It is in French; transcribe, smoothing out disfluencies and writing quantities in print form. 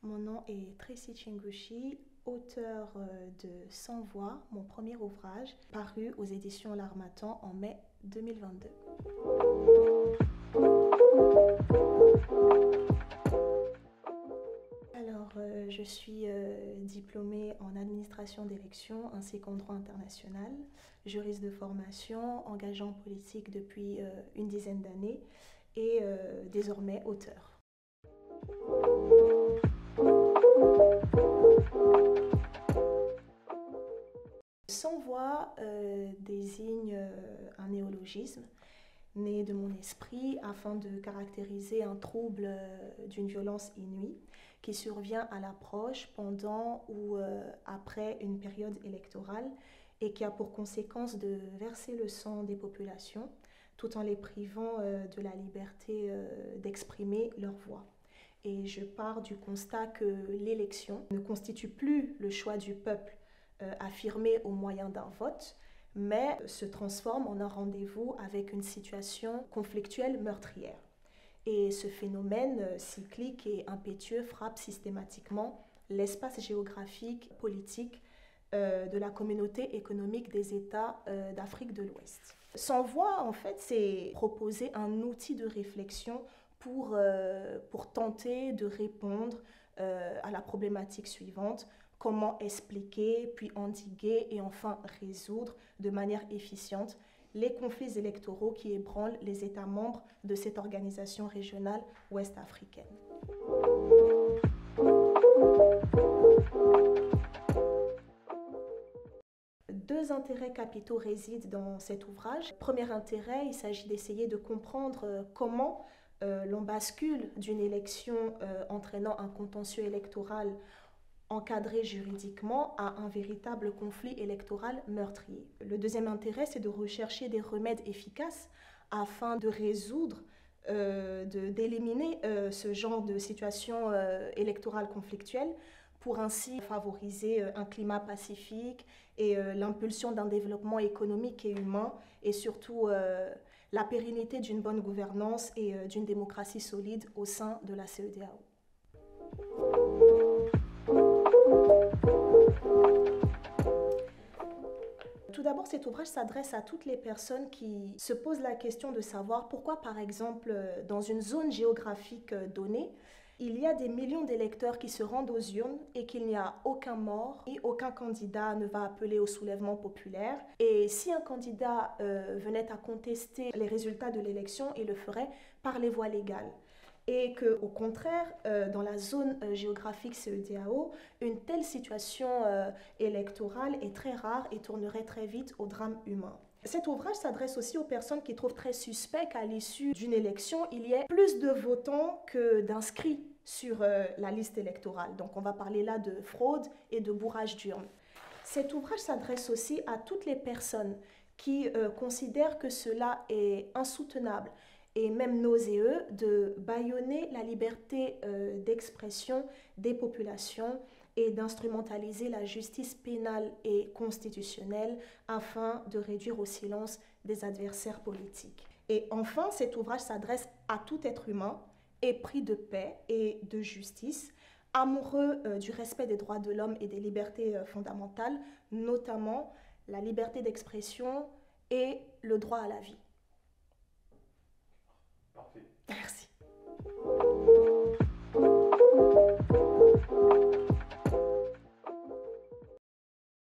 Mon nom est Tracy Chingushi, auteure de Sans voix, mon premier ouvrage, paru aux éditions L'Harmattan en mai 2022. Je suis diplômée en administration d'élections ainsi qu'en droit international, juriste de formation, engagée en politique depuis une dizaine d'années et désormais auteure. Sans voix désigne un néologisme né de mon esprit afin de caractériser un trouble d'une violence inouïe qui survient à l'approche, pendant ou après une période électorale et qui a pour conséquence de verser le sang des populations tout en les privant de la liberté d'exprimer leur voix. Et je pars du constat que l'élection ne constitue plus le choix du peuple affirmé au moyen d'un vote, mais se transforme en un rendez-vous avec une situation conflictuelle meurtrière. Et ce phénomène cyclique et impétueux frappe systématiquement l'espace géographique, politique de la communauté économique des États d'Afrique de l'Ouest. Sans voix, en fait, c'est proposer un outil de réflexion pour tenter de répondre à la problématique suivante: comment expliquer, puis endiguer et enfin résoudre de manière efficiente les conflits électoraux qui ébranlent les États membres de cette organisation régionale ouest-africaine. Deux intérêts capitaux résident dans cet ouvrage. Premier intérêt, il s'agit d'essayer de comprendre comment l'on bascule d'une élection entraînant un contentieux électoral encadré juridiquement à un véritable conflit électoral meurtrier. Le deuxième intérêt, c'est de rechercher des remèdes efficaces afin de résoudre, d'éliminer ce genre de situation électorale conflictuelle, pour ainsi favoriser un climat pacifique et l'impulsion d'un développement économique et humain, et surtout la pérennité d'une bonne gouvernance et d'une démocratie solide au sein de la CEDEAO. Tout d'abord, cet ouvrage s'adresse à toutes les personnes qui se posent la question de savoir pourquoi, par exemple, dans une zone géographique donnée, il y a des millions d'électeurs qui se rendent aux urnes et qu'il n'y a aucun mort et aucun candidat ne va appeler au soulèvement populaire. Et si un candidat venait à contester les résultats de l'élection, il le ferait par les voies légales. Et qu'au contraire, dans la zone géographique CEDEAO, une telle situation électorale est très rare et tournerait très vite au drame humain. Cet ouvrage s'adresse aussi aux personnes qui trouvent très suspect qu'à l'issue d'une élection, il y ait plus de votants que d'inscrits sur la liste électorale. Donc on va parler là de fraude et de bourrage d'urnes. Cet ouvrage s'adresse aussi à toutes les personnes qui considèrent que cela est insoutenable et même nauséeux de bâillonner la liberté d'expression des populations et d'instrumentaliser la justice pénale et constitutionnelle afin de réduire au silence des adversaires politiques. Et enfin, cet ouvrage s'adresse à tout être humain, épris de paix et de justice, amoureux du respect des droits de l'homme et des libertés fondamentales, notamment la liberté d'expression et le droit à la vie.